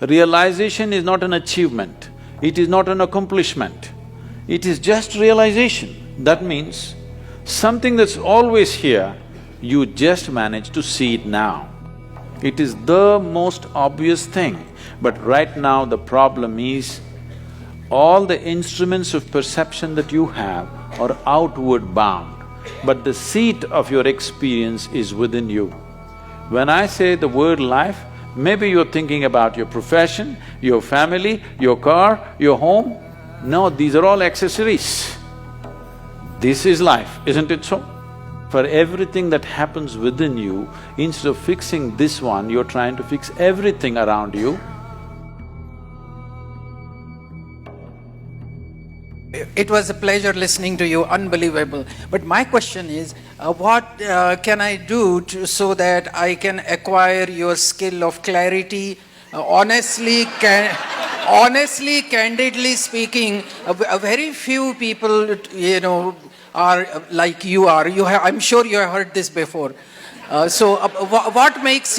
realization is not an achievement, it is not an accomplishment, it is just realization. That means something that's always here, you just manage to see it now. It is the most obvious thing, but right now the problem is all the instruments of perception that you have are outward bound, but the seat of your experience is within you. When I say the word life, maybe you're thinking about your profession, your family, your car, your home. No, these are all accessories. This is life, isn't it so? For everything that happens within you, instead of fixing this one, you're trying to fix everything around you. It was a pleasure listening to you, unbelievable. But my question is, what can I do so that I can acquire your skill of clarity? Honestly, candidly speaking, a very few people, are like you are. I'm sure you have heard this before. What makes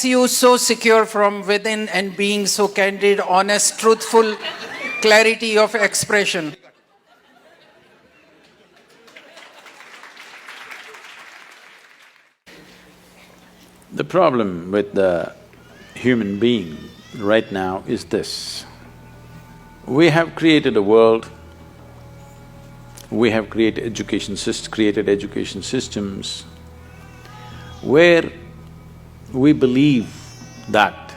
you so secure from within and being so candid, honest, truthful, clarity of expression? The problem with the human being right now is this. We have created a world, we have created education systems where we believe that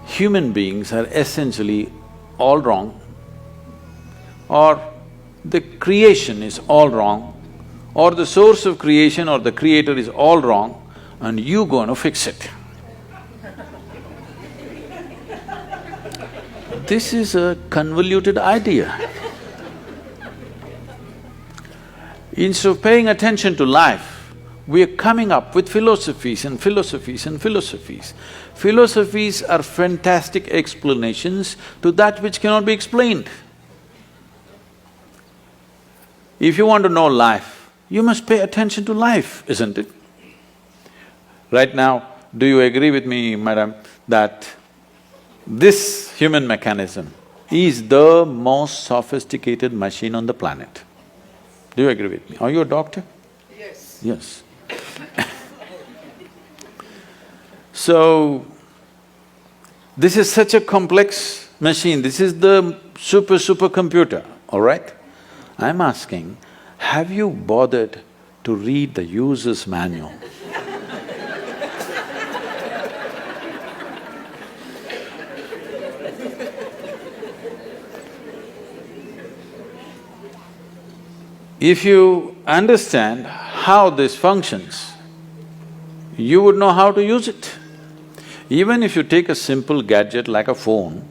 human beings are essentially all wrong, or the creation is all wrong, or the source of creation or the creator is all wrong, and you gonna fix it. This is a convoluted idea. Instead of paying attention to life, we are coming up with philosophies and philosophies and philosophies. Philosophies are fantastic explanations to that which cannot be explained. If you want to know life, you must pay attention to life, isn't it? Right now, do you agree with me, madam, that this human mechanism is the most sophisticated machine on the planet? Do you agree with me? Are you a doctor? Yes. Yes. So, this is such a complex machine, this is the supercomputer, all right? I'm asking, have you bothered to read the user's manual? If you understand how this functions, you would know how to use it. Even if you take a simple gadget like a phone,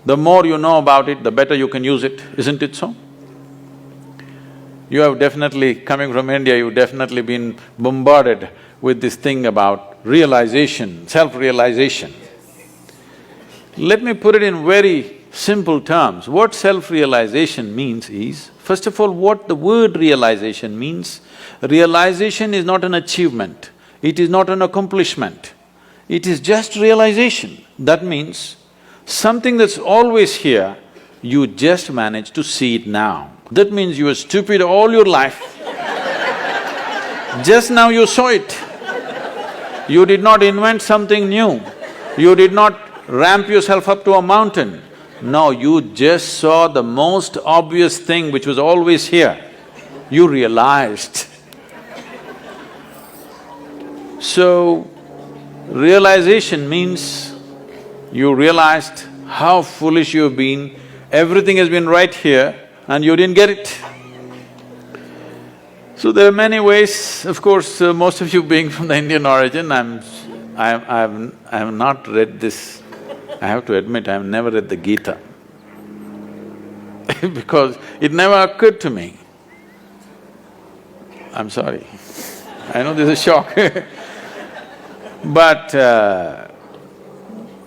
the more you know about it, the better you can use it, isn't it so? You have definitely, coming from India, you've definitely been bombarded with this thing about realization, self-realization. Let me put it in very simple terms. What self-realization means is, first of all, what the word realization means. Realization is not an achievement, it is not an accomplishment, it is just realization. That means something that's always here, you just manage to see it now. That means you were stupid all your life, just now you saw it. You did not invent something new, you did not ramp yourself up to a mountain. No, you just saw the most obvious thing which was always here. You realized. So, realization means you realized how foolish you've been, everything has been right here and you didn't get it. So there are many ways, of course, most of you being from the Indian origin, I have not read this. I have to admit, I have never read the Gita because it never occurred to me. I'm sorry, I know this is a shock but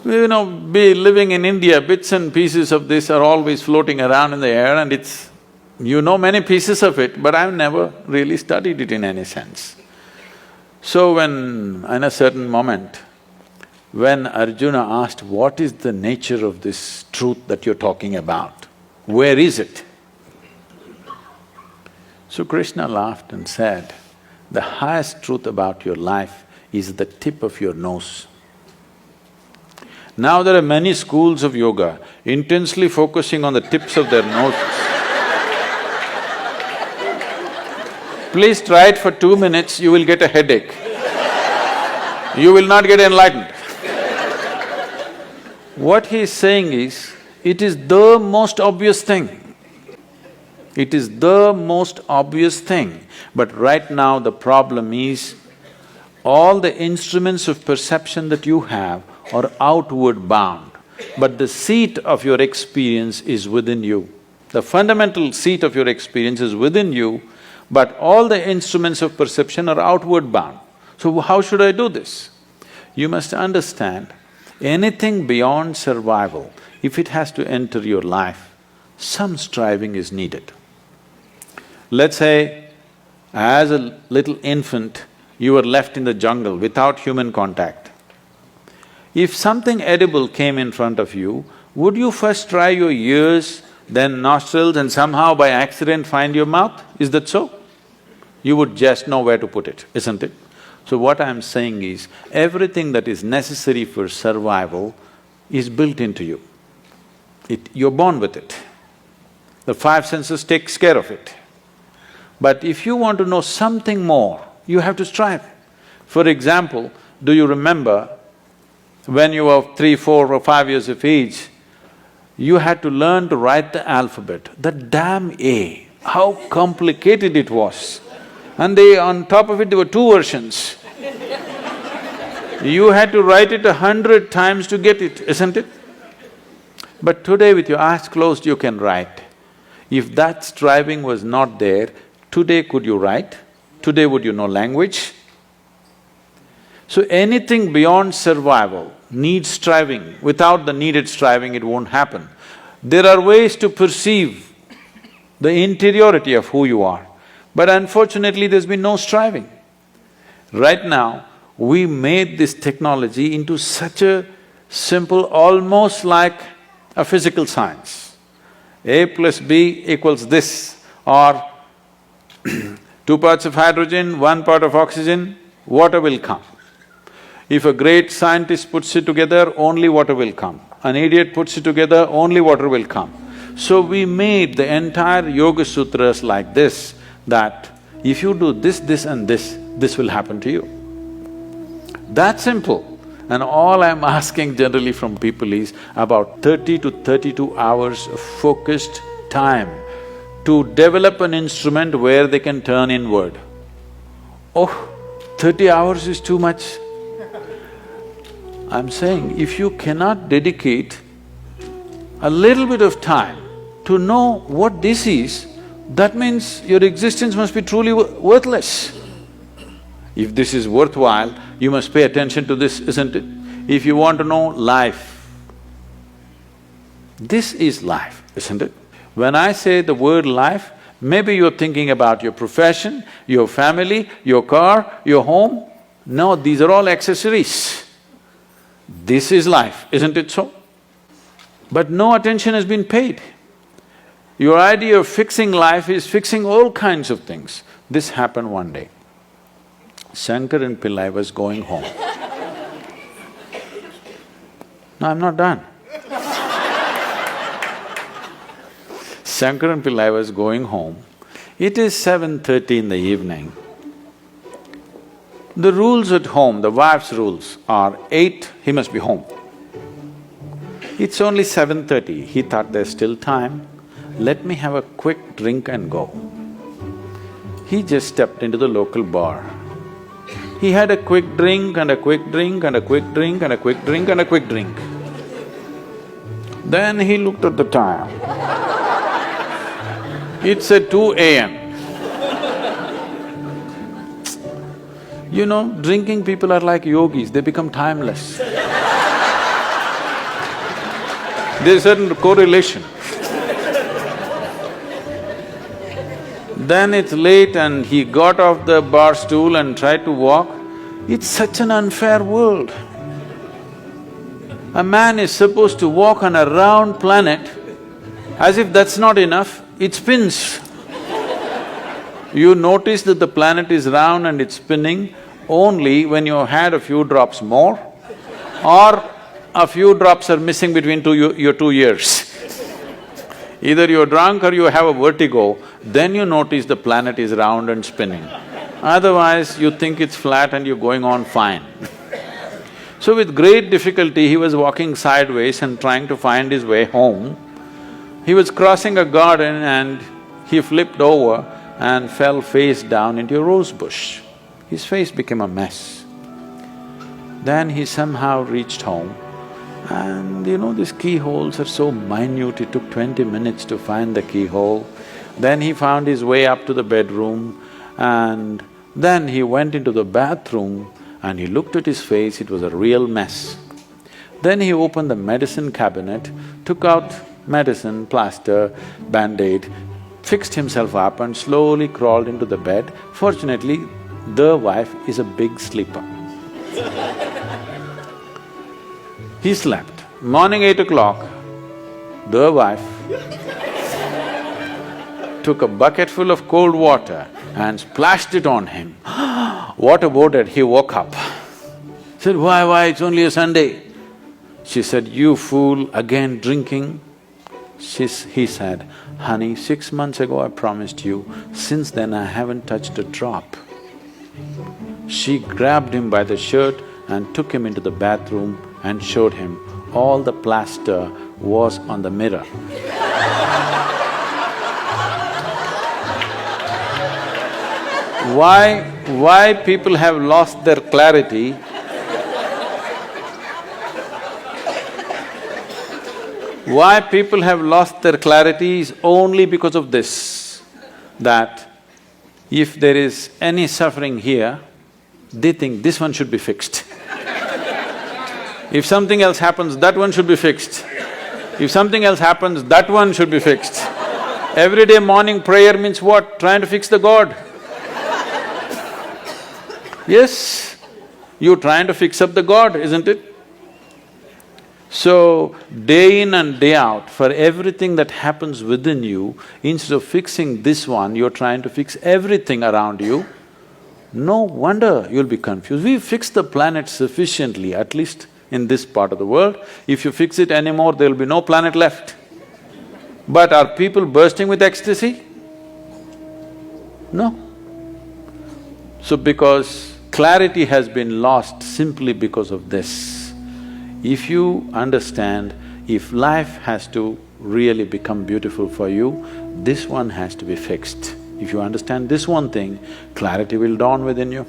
living in India, bits and pieces of this are always floating around in the air and it's… you know many pieces of it, but I've never really studied it in any sense. So when, in a certain moment, when Arjuna asked, what is the nature of this truth that you're talking about? Where is it? So Krishna laughed and said, the highest truth about your life is the tip of your nose. Now there are many schools of yoga intensely focusing on the tips of their noses. Please try it for 2 minutes, you will get a headache. You will not get enlightened. What he is saying is, it is the most obvious thing. It is the most obvious thing. But right now the problem is, all the instruments of perception that you have are outward bound, but the seat of your experience is within you. The fundamental seat of your experience is within you, but all the instruments of perception are outward bound. So how should I do this? You must understand, anything beyond survival, if it has to enter your life, some striving is needed. Let's say, as a little infant, you were left in the jungle without human contact. If something edible came in front of you, would you first try your ears, then nostrils, and somehow by accident find your mouth? Is that so? You would just know where to put it, isn't it? So what I'm saying is, everything that is necessary for survival is built into you. You're born with it. The five senses takes care of it. But if you want to know something more, you have to strive. For example, do you remember when you were 3, 4 or 5 years of age, you had to learn to write the alphabet. That damn A, how complicated it was. And on top of it, there were 2 versions. You had to write it 100 times to get it, isn't it? But today with your eyes closed, you can write. If that striving was not there, today could you write? Today would you know language? So anything beyond survival needs striving. Without the needed striving, it won't happen. There are ways to perceive the interiority of who you are, but unfortunately there's been no striving. Right now, we made this technology into such a simple, almost like a physical science. A plus B equals this, or 2 parts of hydrogen, 1 part of oxygen, water will come. If a great scientist puts it together, only water will come. An idiot puts it together, only water will come. So we made the entire Yoga Sutras like this, that if you do this, this and this will happen to you. That simple. And all I'm asking generally from people is about 30 to 32 hours of focused time to develop an instrument where they can turn inward. Oh, 30 hours is too much. I'm saying, if you cannot dedicate a little bit of time to know what this is, that means your existence must be truly worthless. If this is worthwhile, you must pay attention to this, isn't it? If you want to know life, this is life, isn't it? When I say the word life, maybe you're thinking about your profession, your family, your car, your home. No, these are all accessories. This is life, isn't it so? But no attention has been paid. Your idea of fixing life is fixing all kinds of things. This happened one day. Shankaran Pillai was going home. No, I'm not done. Shankaran Pillai was going home. It is 7:30 in the evening. The rules at home, the wife's rules are 8, he must be home. It's only 7:30, he thought there's still time, let me have a quick drink and go. He just stepped into the local bar. He had a quick drink and a quick drink and a quick drink and a quick drink and a quick drink. Then he looked at the time. It's at 2 a.m. You know, drinking people are like yogis, they become timeless. There's a certain correlation. Then it's late and he got off the bar stool and tried to walk. It's such an unfair world. A man is supposed to walk on a round planet. As if that's not enough, it spins. You notice that the planet is round and it's spinning only when you had a few drops more or a few drops are missing between your 2 ears. Either you're drunk or you have a vertigo, then you notice the planet is round and spinning. Otherwise, you think it's flat and you're going on fine. So with great difficulty, he was walking sideways and trying to find his way home. He was crossing a garden and he flipped over and fell face down into a rose bush. His face became a mess. Then he somehow reached home and these keyholes are so minute, it took 20 minutes to find the keyhole. Then he found his way up to the bedroom and then he went into the bathroom and he looked at his face, it was a real mess. Then he opened the medicine cabinet, took out medicine, plaster, band-aid, fixed himself up and slowly crawled into the bed. Fortunately, the wife is a big sleeper. He slept. Morning 8 o'clock, the wife took a bucket full of cold water and splashed it on him. What about it? He woke up. Said, why, it's only a Sunday. She said, you fool, again drinking? He said, honey, 6 months ago I promised you, since then I haven't touched a drop. She grabbed him by the shirt and took him into the bathroom and showed him all the plaster was on the mirror. Why people have lost their clarity? Why people have lost their clarity is only because of this, that if there is any suffering here, they think this one should be fixed. If something else happens, that one should be fixed. If something else happens, that one should be fixed. Everyday morning prayer means what? Trying to fix the God. Yes, you're trying to fix up the God, isn't it? So, day in and day out, for everything that happens within you, instead of fixing this one, you're trying to fix everything around you. No wonder you'll be confused. We've fixed the planet sufficiently, at least in this part of the world. If you fix it anymore, there'll be no planet left. But are people bursting with ecstasy? No. So because clarity has been lost simply because of this. If you understand, if life has to really become beautiful for you, this one has to be fixed. If you understand this one thing, clarity will dawn within you.